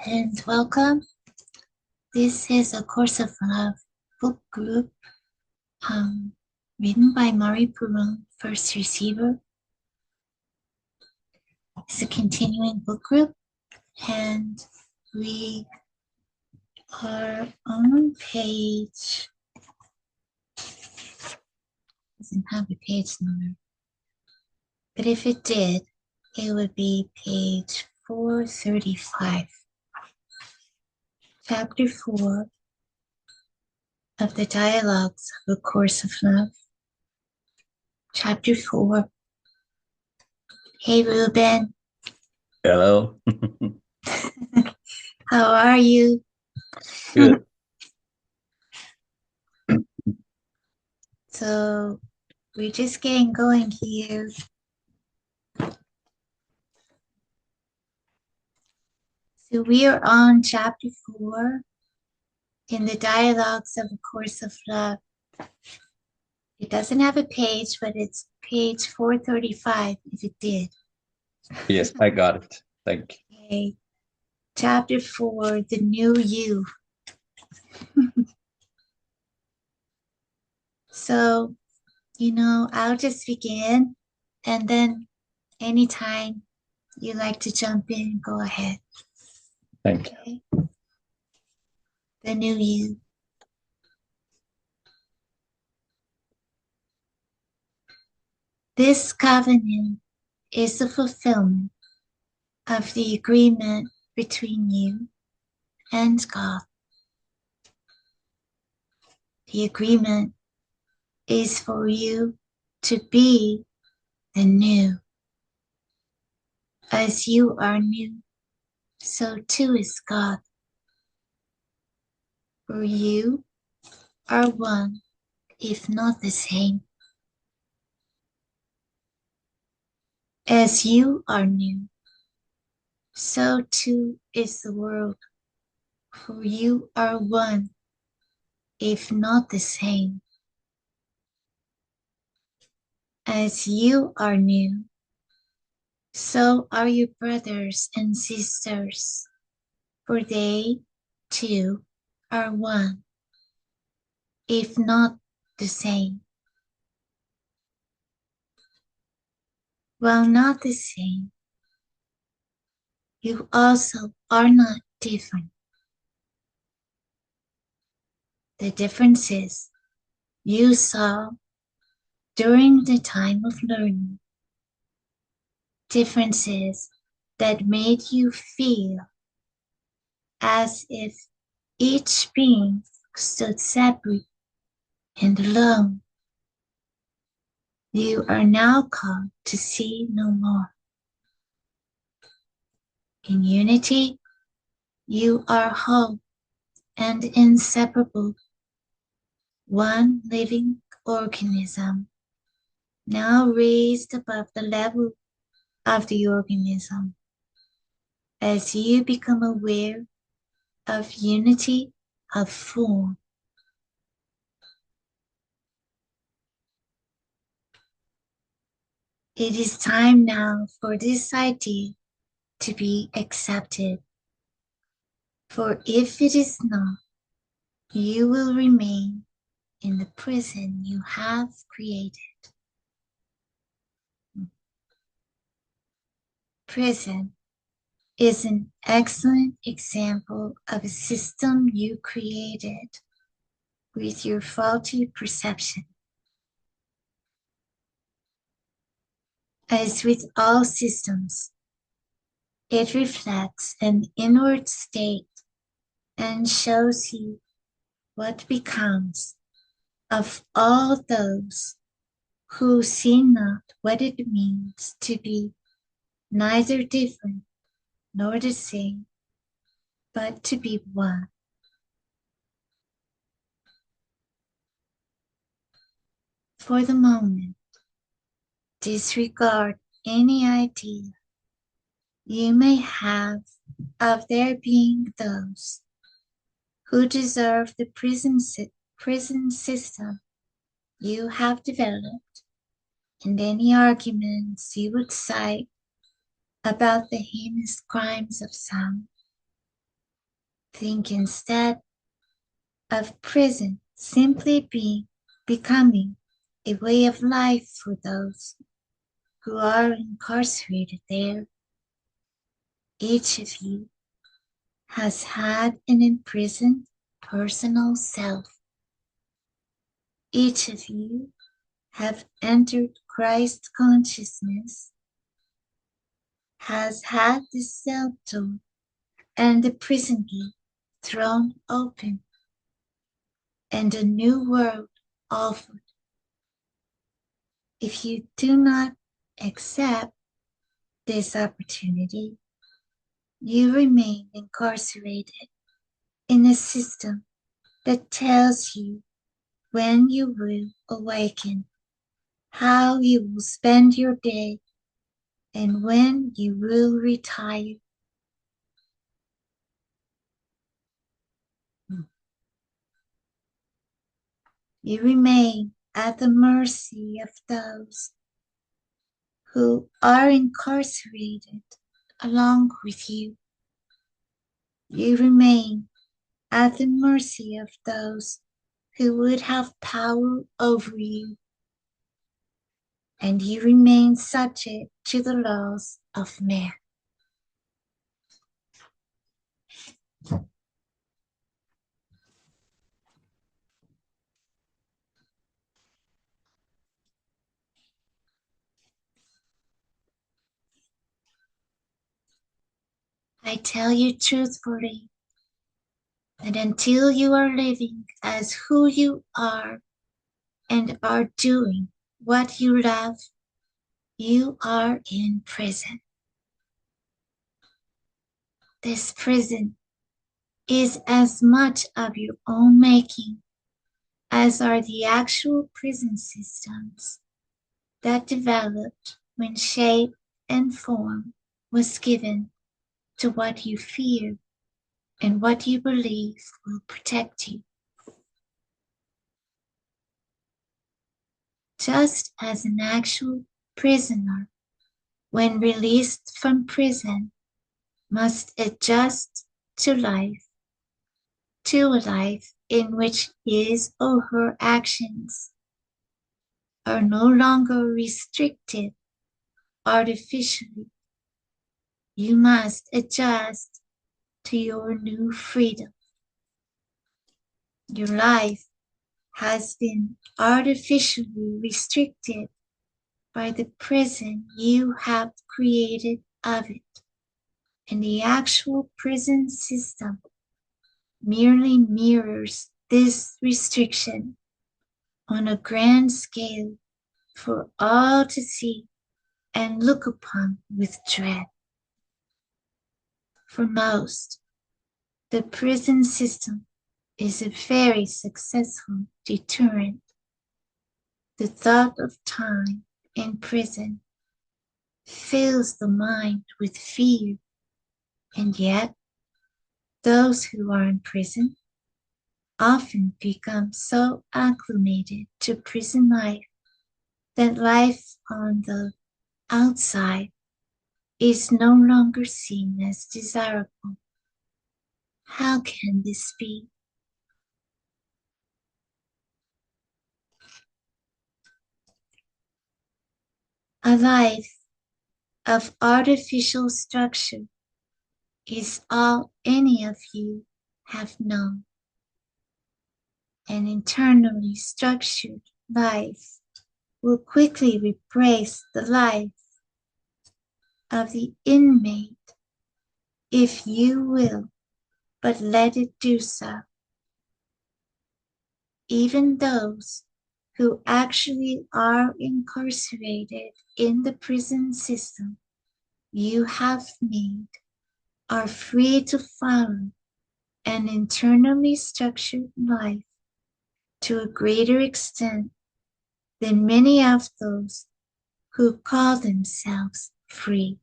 and welcome. This is A Course of Love book group um, written by Perron, first receiver. It's a continuing book group, and we are on page, doesn't have a page number, but if it did, it would be page 435, chapter 4 of the Dialogues of A Course of Love. Chapter 4. Hey, Ruben. Hello. How are you? Good. So we're just getting going here. So we are on chapter 4 in the Dialogues of A Course of Love. It doesn't have a page, but it's page 435 if it did. Yes, I got it. Thank you. Okay. Chapter 4, The New You. So, I'll just begin, and then anytime you like to jump in, go ahead. Thank you. Okay. The New You. This covenant is the fulfillment of the agreement between you and God. The agreement is for you to be the new. As you are new, so too is God. For you are one, if not the same. As you are new, so too is the world. For you are one, if not the same. As you are new, so are your brothers and sisters, for they, too, are one, if not the same. While not the same, you also are not different. The differences you saw during the time of learning, differences that made you feel as if each being stood separate and alone, you are now called to see no more. In unity, you are whole and inseparable, one living organism, now raised above the level of the organism. As you become aware of unity of form, it is time now for this idea to be accepted. For if it is not, you will remain in the prison you have created. Prison is an excellent example of a system you created with your faulty perception. As with all systems, it reflects an inward state and shows you what becomes of all those who see not what it means to be neither different nor the same, but to be one. For the moment, disregard any idea you may have of there being those who deserve the prison system you have developed, and any arguments you would cite about the heinous crimes of some. Think instead of prison simply becoming a way of life for those who are incarcerated there. Each of you has had an imprisoned personal self. Each of you have entered Christ consciousness, has had the cell door and the prison gate thrown open, and a new world offered. If you do not accept this opportunity, you remain incarcerated in a system that tells you when you will awaken, how you will spend your day, and when you will retire. You remain at the mercy of those who are incarcerated along with you. You remain at the mercy of those who would have power over you, and you remain subject to the laws of man. I tell you truthfully that until you are living as who you are and are doing what you love, you are in prison. This prison is as much of your own making as are the actual prison systems that developed when shape and form was given to what you fear and what you believe will protect you. Just as an actual prisoner, when released from prison, must adjust to life, to a life in which his or her actions are no longer restricted artificially. You must adjust to your new freedom. Your life has been artificially restricted by the prison you have created of it, and the actual prison system merely mirrors this restriction on a grand scale for all to see and look upon with dread. For most, the prison system is a very successful deterrent. The thought of time in prison fills the mind with fear, and yet those who are in prison often become so acclimated to prison life that life on the outside is no longer seen as desirable. How can this be? A life of artificial structure is all any of you have known. An internally structured life will quickly replace the life of the inmate if you will but let it do so. Even those who actually are incarcerated in the prison system you have made are free to follow an internally structured life to a greater extent than many of those who call themselves free.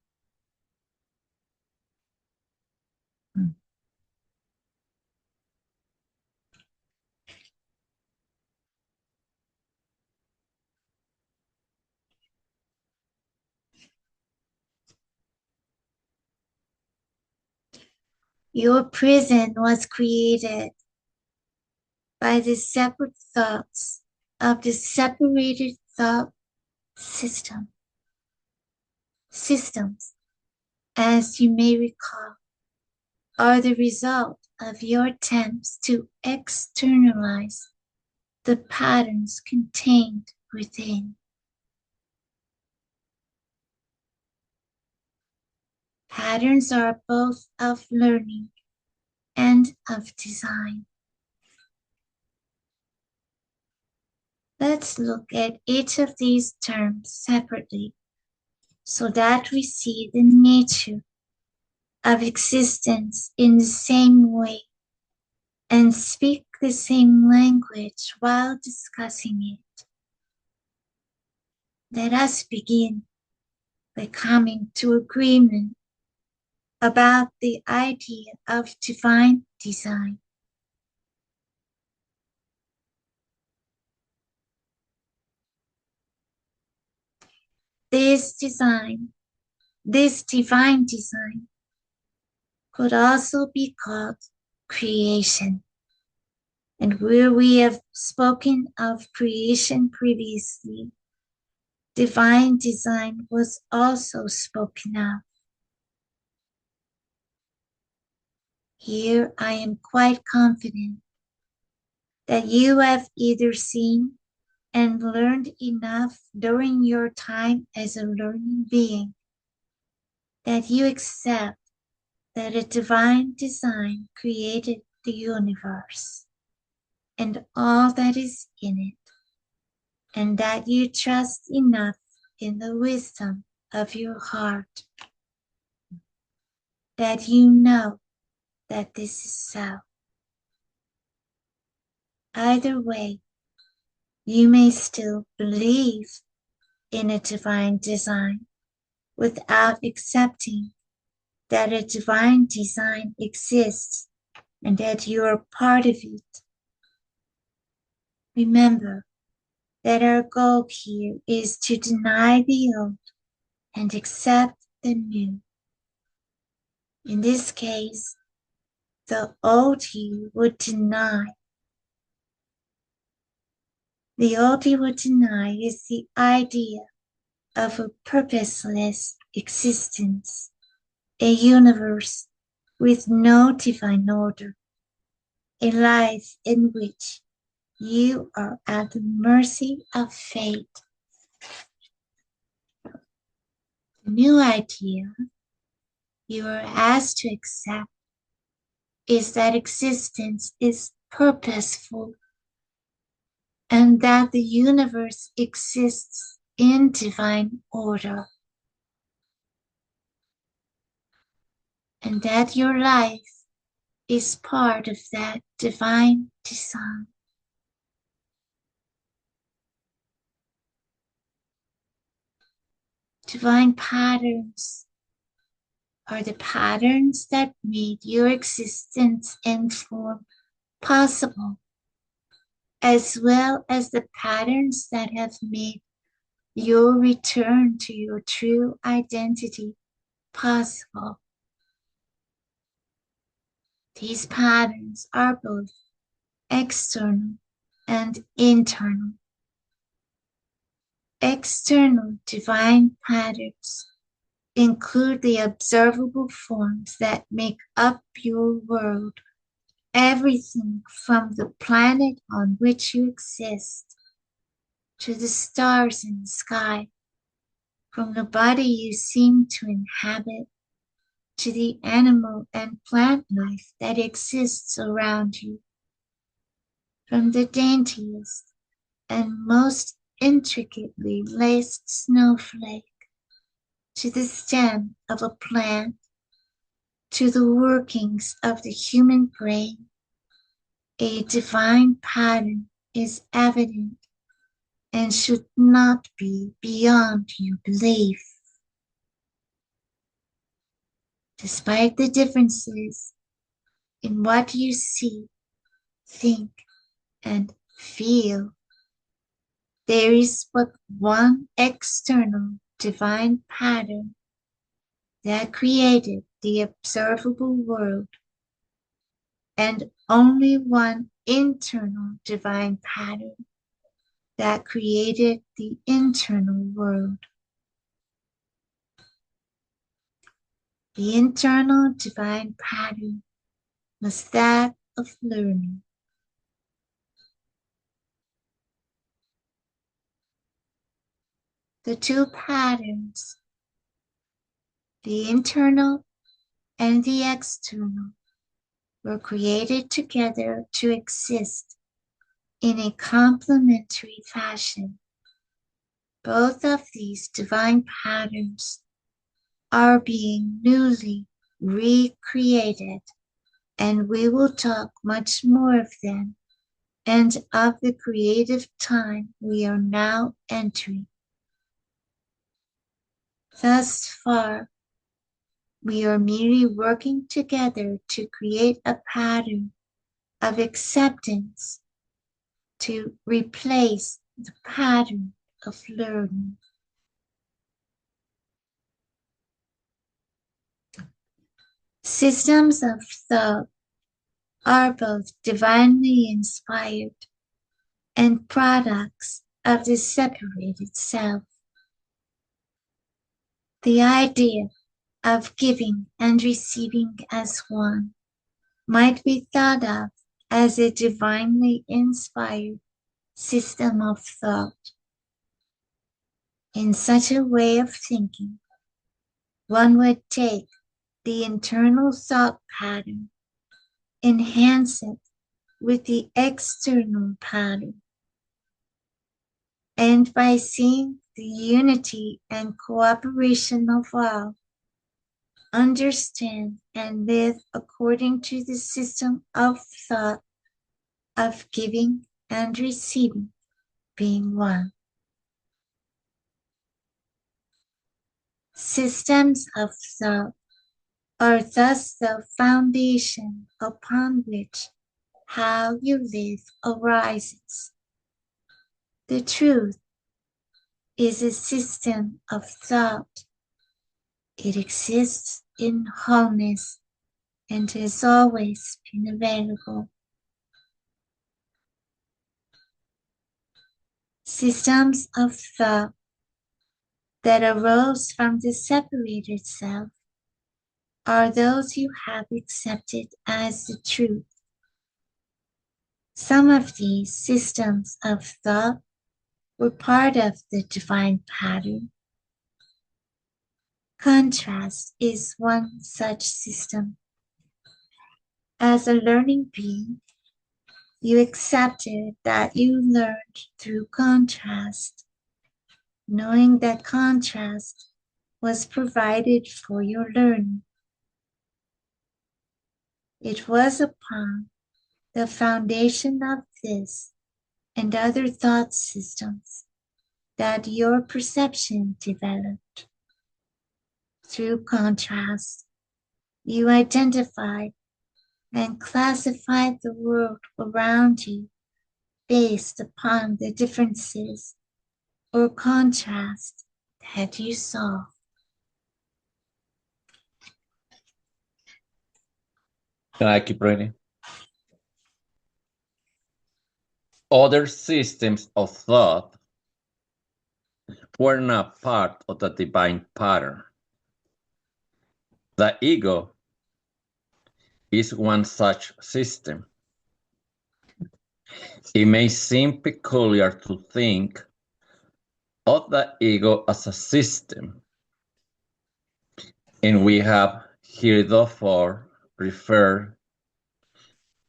Your prison was created by the separate thoughts of the separated thought systems, as you may recall, are the result of your attempts to externalize the patterns contained within. Patterns are both of learning and of design. Let's look at each of these terms separately so that we see the nature of existence in the same way and speak the same language while discussing it. Let us begin by coming to agreement about the idea of divine design. This divine design, could also be called creation. And where we have spoken of creation previously, divine design was also spoken of. Here I am quite confident that you have either seen and learned enough during your time as a learning being that you accept that a divine design created the universe and all that is in it, and that you trust enough in the wisdom of your heart that you know that this is so. Either way, you may still believe in a divine design without accepting that a divine design exists and that you are part of it. Remember that our goal here is to deny the old and accept the new. In this case, the old you would deny. The old you would deny is the idea of a purposeless existence, a universe with no divine order, a life in which you are at the mercy of fate. The new idea you are asked to accept is that existence is purposeful and that the universe exists in divine order, and that your life is part of that divine design. Divine patterns are the patterns that made your existence and form possible, as well as the patterns that have made your return to your true identity possible. These patterns are both external and internal. External divine patterns include the observable forms that make up your world, everything from the planet on which you exist to the stars in the sky, from the body you seem to inhabit to the animal and plant life that exists around you, from the daintiest and most intricately laced snowflake to the stem of a plant, to the workings of the human brain, a divine pattern is evident and should not be beyond your belief. Despite the differences in what you see, think, and feel, there is but one external divine pattern that created the observable world and only one internal divine pattern that created the internal world. The internal divine pattern was that of learning. The two patterns, the internal and the external, were created together to exist in a complementary fashion. Both of these divine patterns are being newly recreated, and we will talk much more of them and of the creative time we are now entering. Thus far, we are merely working together to create a pattern of acceptance to replace the pattern of learning. Systems of thought are both divinely inspired and products of the separated self. The idea of giving and receiving as one might be thought of as a divinely inspired system of thought. In such a way of thinking, one would take the internal thought pattern, enhance it with the external pattern, and by seeing the unity and cooperation of all, understand and live according to the system of thought of giving and receiving being one. Systems of thought are thus the foundation upon which how you live arises. The truth is a system of thought. It exists in wholeness and has always been available. Systems of thought that arose from the separated self are those you have accepted as the truth. Some of these systems of thought were part of the divine pattern. Contrast is one such system. As a learning being, you accepted that you learned through contrast, knowing that contrast was provided for your learning. It was upon the foundation of this and other thought systems that your perception developed. Through contrast, you identified and classified the world around you based upon the differences or contrast that you saw. Can I keep reading? Other systems of thought were not part of the divine pattern. The ego is one such system. It may seem peculiar to think of the ego as a system, and we have heretofore referred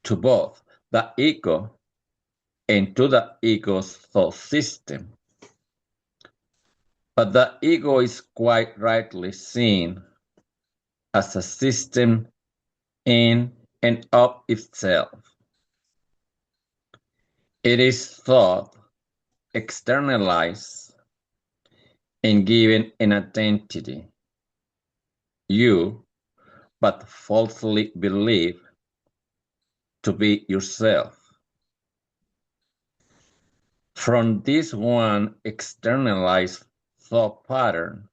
to both the ego and to the ego's thought system. But the ego is quite rightly seen as a system in and of itself. It is thought externalized and given an identity. You but falsely believe to be yourself. From this one externalized thought pattern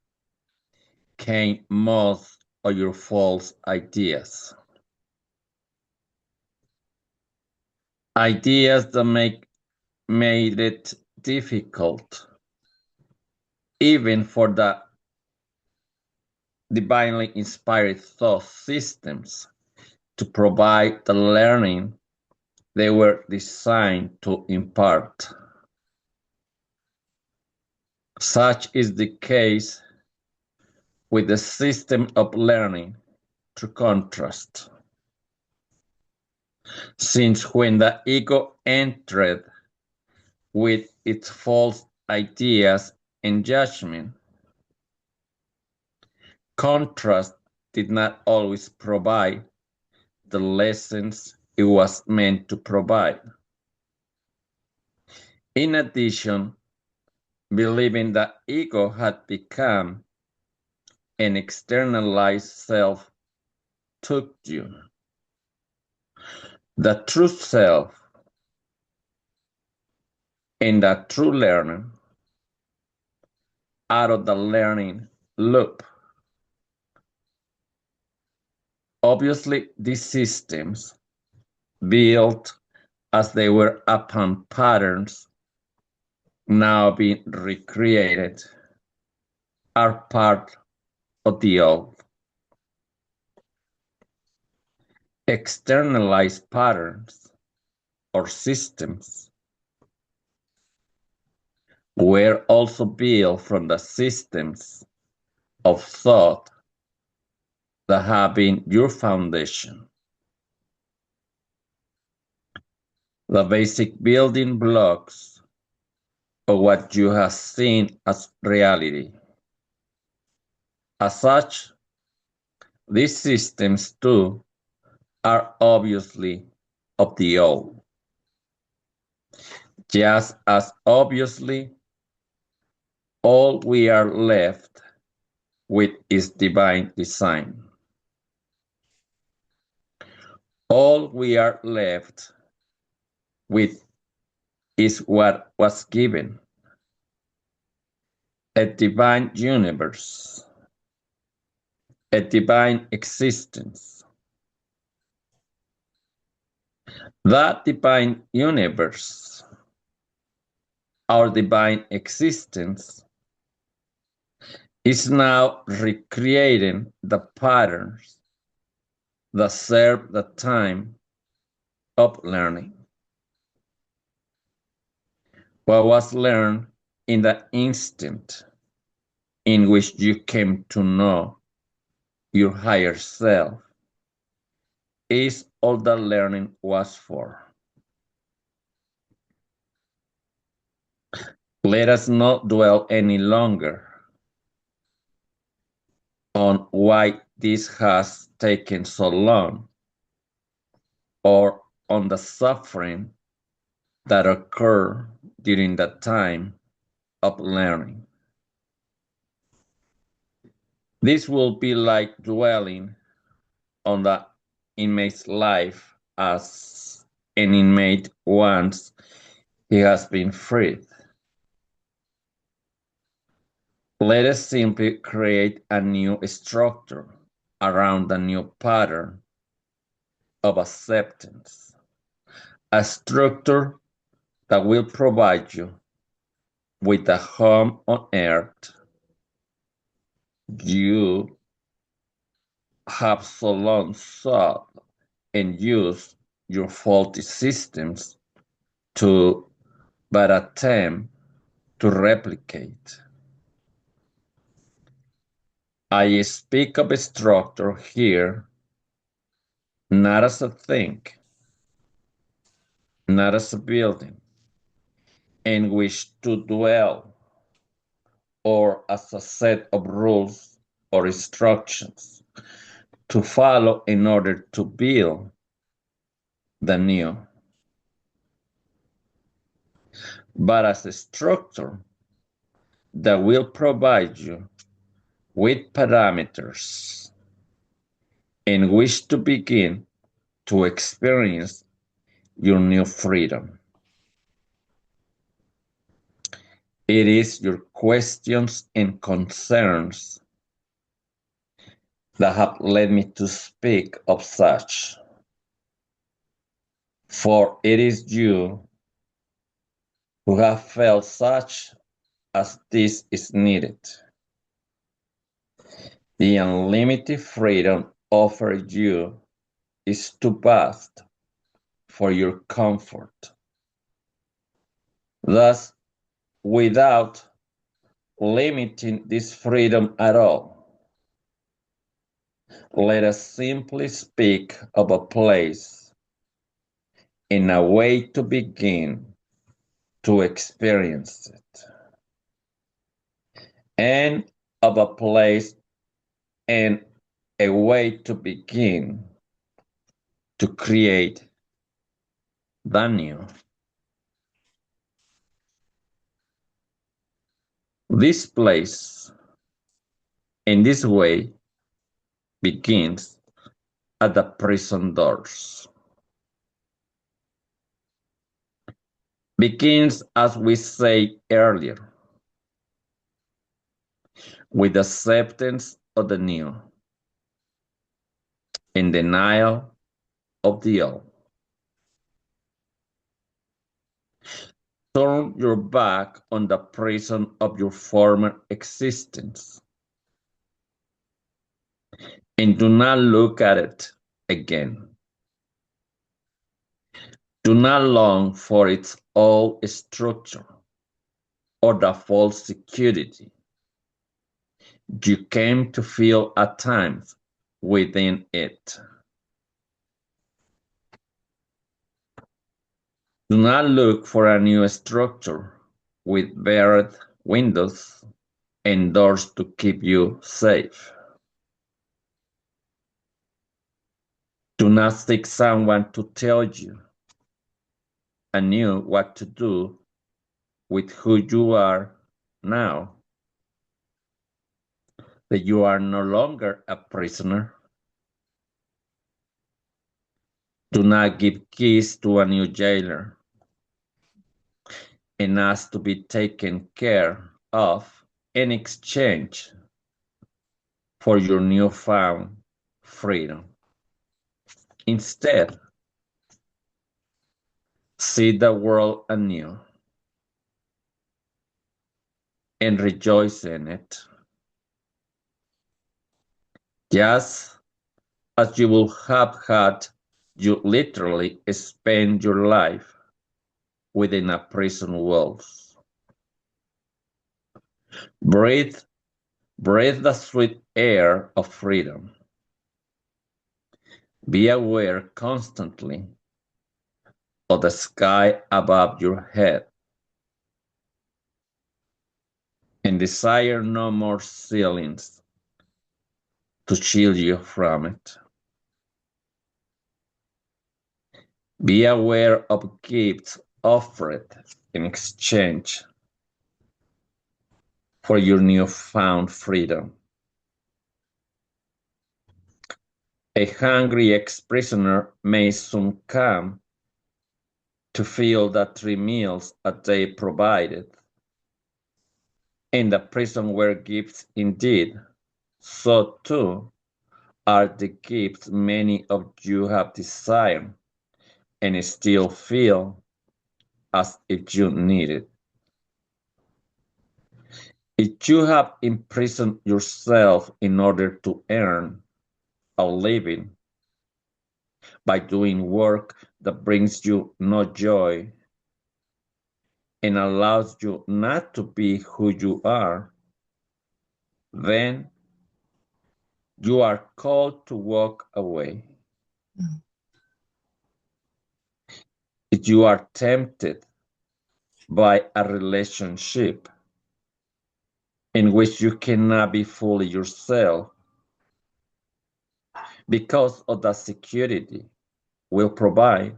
came most of your false ideas. Ideas that made it difficult, even for the divinely inspired thought systems, to provide the learning they were designed to impart. Such is the case with the system of learning through contrast. Since when the ego entered with its false ideas and judgment, contrast did not always provide the lessons it was meant to provide. In addition, believing that ego had become an externalized self took you. The true self and the true learner out of the learning loop. Obviously, these systems, built as they were upon patterns now being recreated, are part of the old. Externalized patterns or systems were also built from the systems of thought that have been your foundation. The basic building blocks of what you have seen as reality. As such, these systems too are obviously of the old. Just as obviously, all we are left with is divine design. All we are left with is what was given, a divine universe, a divine existence. That divine universe, our divine existence, is now recreating the patterns that serve the time of learning. What was learned in the instant in which you came to know your higher self is all that learning was for. Let us not dwell any longer on why this has taken so long or on the suffering that occurred during the time of learning. This will be like dwelling on the inmate's life as an inmate once he has been freed. Let us simply create a new structure around the new pattern of acceptance, a structure that will provide you with a home on earth you have so long sought and used your faulty systems to but attempt to replicate. I speak of a structure here not as a thing, not as a building in which to dwell, or as a set of rules or instructions to follow in order to build the new, but as a structure that will provide you with parameters in which to begin to experience your new freedom. It is your questions and concerns that have led me to speak of such. For it is you who have felt such as this is needed. The unlimited freedom offered you is too vast for your comfort. Thus, without limiting this freedom at all, let us simply speak of a place in a way to begin to experience it, and of a place and a way to begin to create the new. This place, in this way, begins at the prison doors. Begins, as we said earlier, with acceptance of the new and denial of the old. Turn your back on the prison of your former existence and do not look at it again. Do not long for its old structure or the false security you came to feel at times within it. Do not look for a new structure with barred windows and doors to keep you safe. Do not seek someone to tell you anew what to do with who you are now that you are no longer a prisoner. Do not give keys to a new jailer and ask to be taken care of in exchange for your newfound freedom. Instead, see the world anew and rejoice in it, just as you would have had you literally spend your life within a prison walls. Breathe, breathe the sweet air of freedom. Be aware constantly of the sky above your head and desire no more ceilings to shield you from it. Be aware of gifts offered in exchange for your newfound freedom. A hungry ex-prisoner may soon come to feel that 3 meals a day provided in the prison were gifts indeed, so too are the gifts many of you have desired and still feel as if you need it. If you have imprisoned yourself in order to earn a living by doing work that brings you no joy and allows you not to be who you are, then you are called to walk away. If you are tempted by a relationship in which you cannot be fully yourself because of the security will provide,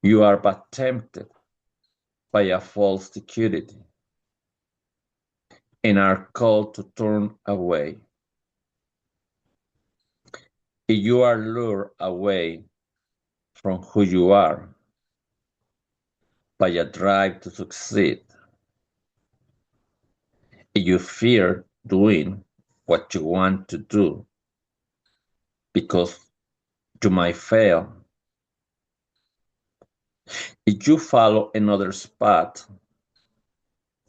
you are but tempted by a false security and are called to turn away. If you are lured away from who you are by a drive to succeed, if you fear doing what you want to do because you might fail, If you follow another's path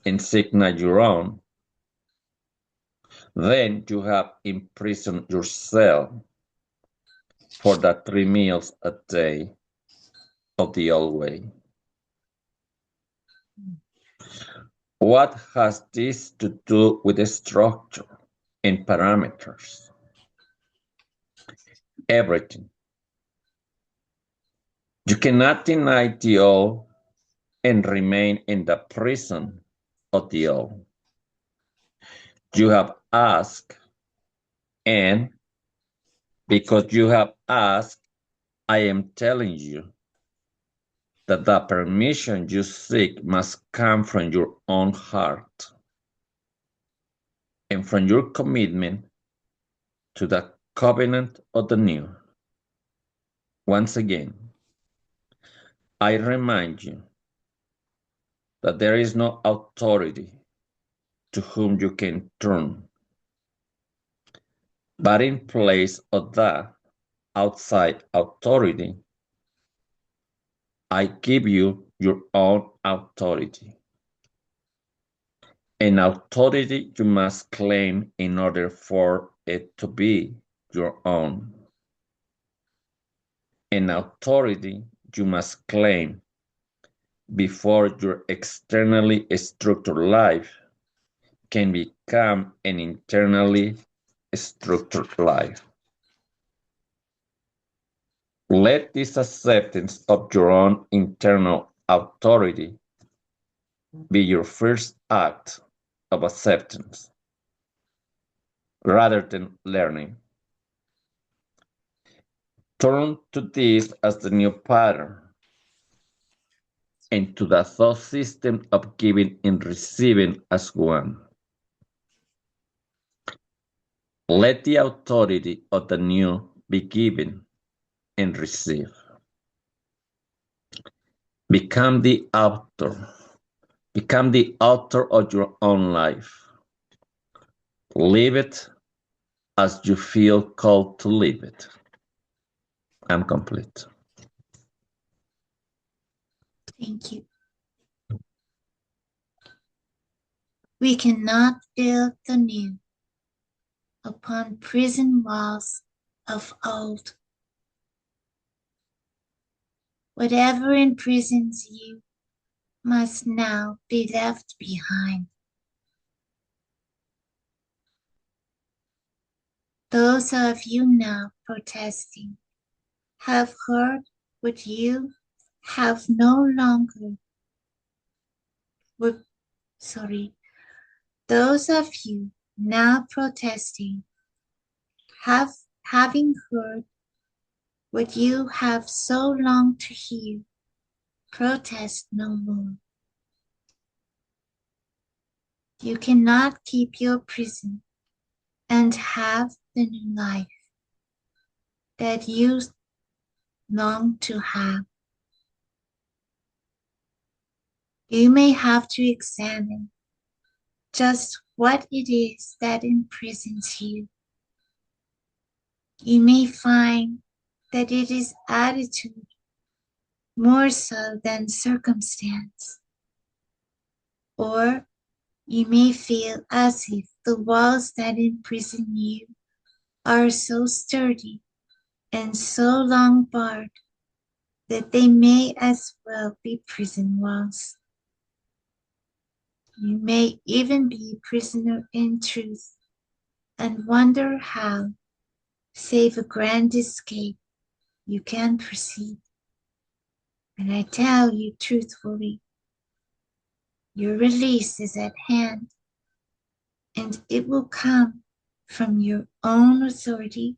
and signal your own, then you have imprisoned yourself for the 3 meals a day of the old way. What has this to do with the structure and parameters? Everything. You cannot deny the old and remain in the prison of the old. You have asked, and because you have asked, I am telling you that the permission you seek must come from your own heart and from your commitment to the covenant of the new. Once again, I remind you that there is no authority to whom you can turn, but in place of that outside authority, I give you your own authority. An authority you must claim in order for it to be your own. An authority you must claim before your externally structured life can become an internally structured life. Let this acceptance of your own internal authority be your first act of acceptance rather than learning. Turn to this as the new pattern and to the thought system of giving and receiving as one. Let the authority of the new be given and received. Become the author. Become the author of your own life. Live it as you feel called to live it. I'm complete. Thank you. We cannot build the new upon prison walls of old. Whatever imprisons you must now be left behind. Those of you now protesting have heard what you have no longer those of you now protesting having heard what you have so longed to hear, protest no more. You cannot keep your prison and have the new life that you long to have. You may have to examine just what it is that imprisons you. You may find that it is attitude more so than circumstance, or you may feel as if the walls that imprison you are so sturdy and so long barred that they may as well be prison walls. You may even be a prisoner in truth and wonder how, save a grand escape, you can proceed. And I tell you truthfully, your release is at hand, and it will come from your own authority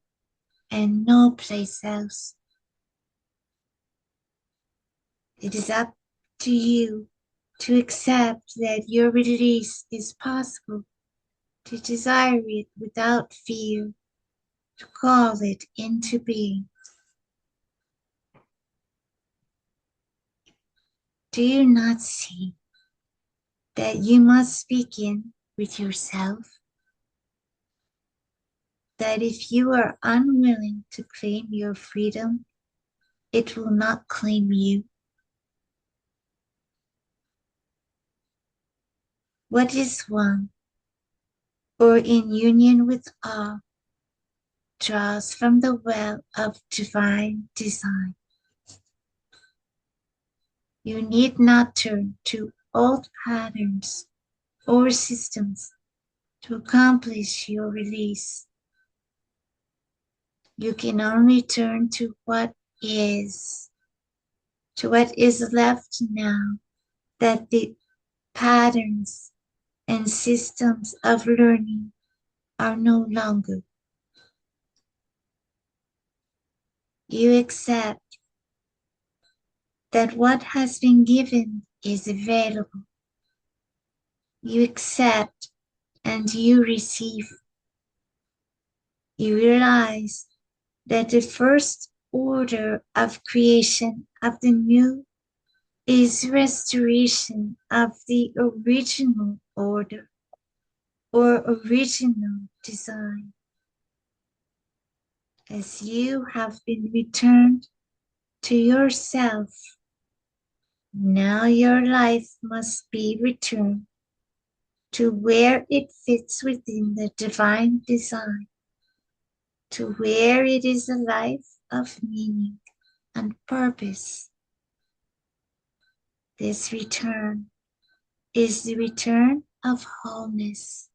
and no place else. It is up to you to accept that your release is possible, to desire it without fear, to call it into being. Do you not see that you must begin with yourself? That if you are unwilling to claim your freedom, it will not claim you. what is one or in union with all draws from the well of divine design. You need not turn to old patterns or systems to accomplish your release. You can only turn is, to what is left now that the patterns and systems of learning are no longer. You accept that what has been given is available. You accept and you receive. You realize that the first order of creation of the new is restoration of the original order or original design. As you have been returned to yourself, now your life must be returned to where it fits within the divine design, to where it is a life of meaning and purpose. This return is the return of wholeness.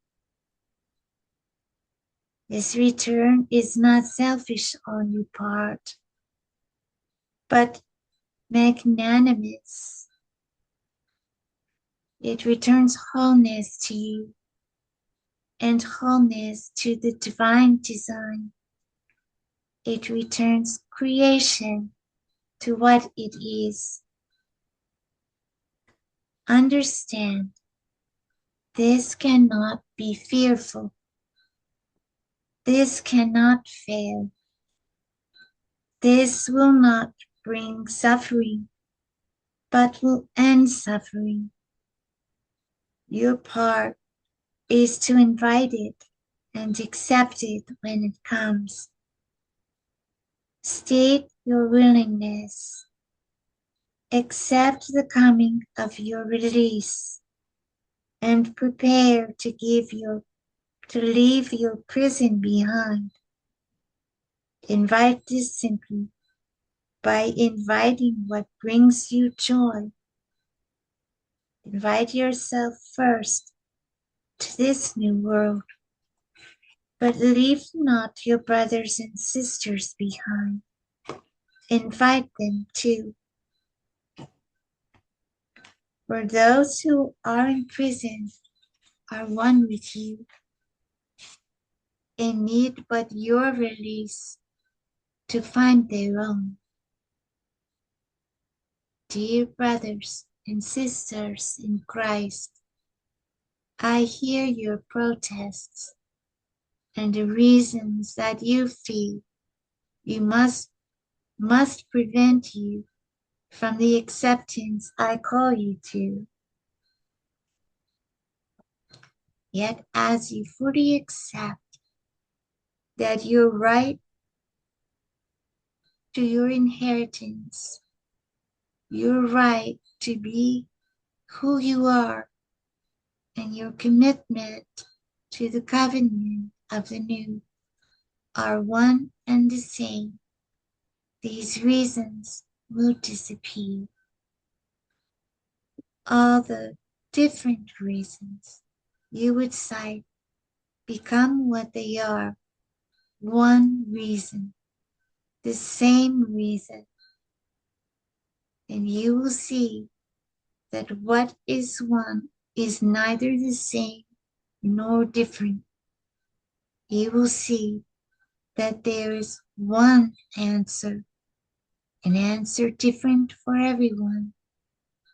This return is not selfish on your part, but magnanimous. It returns wholeness to you and wholeness to the divine design. It returns creation to what it is. Understand, this cannot be fearful. This cannot fail. This will not bring suffering, but will end suffering. Your part is to invite it and accept it when it comes. State your willingness. Accept the coming of your release and prepare to leave your prison behind. Invite this simply by inviting what brings you joy. Invite yourself first to this new world, but leave not your brothers and sisters behind. Invite them too. For those who are in prison are one with you and need but your release to find their own. Dear brothers and sisters in Christ, I hear your protests and the reasons that you feel you must prevent you from the acceptance I call you to. Yet as you fully accept that your right to your inheritance, your right to be who you are, and your commitment to the covenant of the new are one and the same, these reasons will disappear. All the different reasons you would cite become what they are, one reason, the same reason, and you will see that what is one is neither the same nor different. You will see that there is one answer, an answer different for everyone,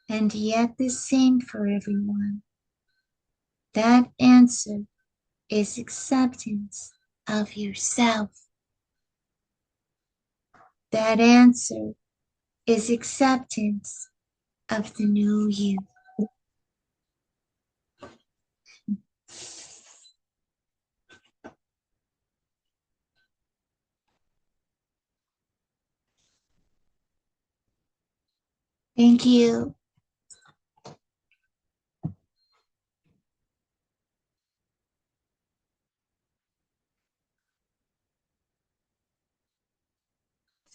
and yet the same for everyone. That answer is acceptance of yourself. That answer is acceptance of the new you. Thank you.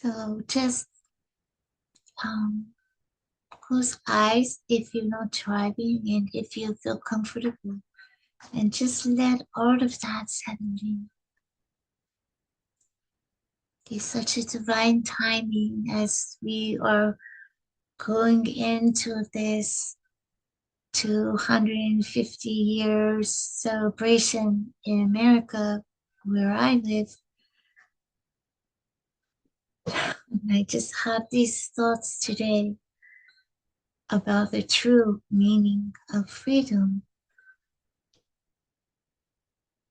So just um, close eyes if you're not driving and if you feel comfortable, and just let all of that settle in. It's such a divine timing as we are going into this 250 years celebration in America where I live. And I just had these thoughts today about the true meaning of freedom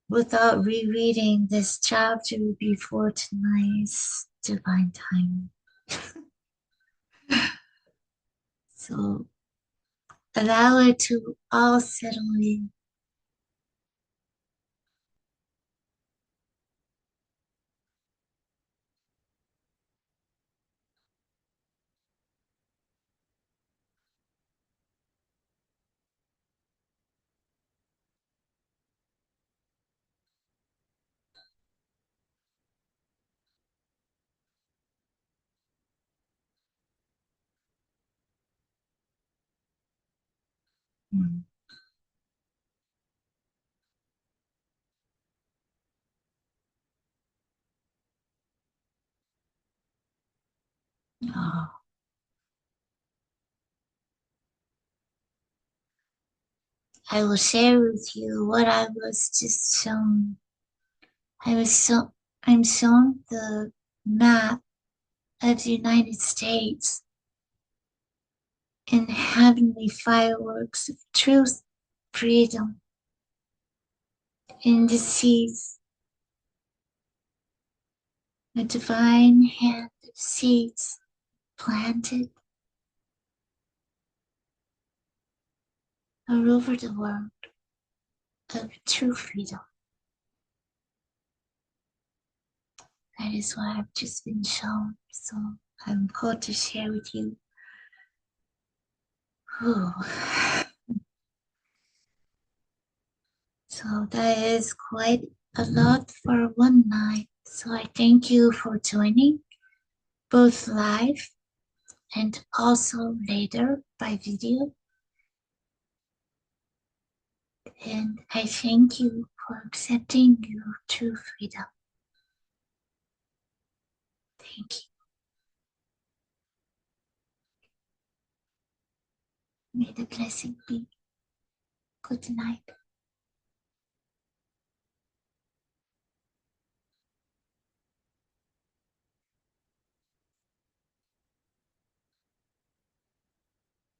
without rereading this chapter before tonight's divine time. So allow it to all settle in. Mm. Oh, I will share with you what I was just shown. I was so I'm shown the map of the United States and heavenly fireworks of truth, freedom, in the seeds, a divine hand of seeds planted all over the world of true freedom. That is what I've just been shown. So I'm called to share with you. Whew. So that is quite a lot for one night. So I thank you for joining both live and also later by video. And I thank you for accepting your true freedom. Thank you. May the blessing be. Good night.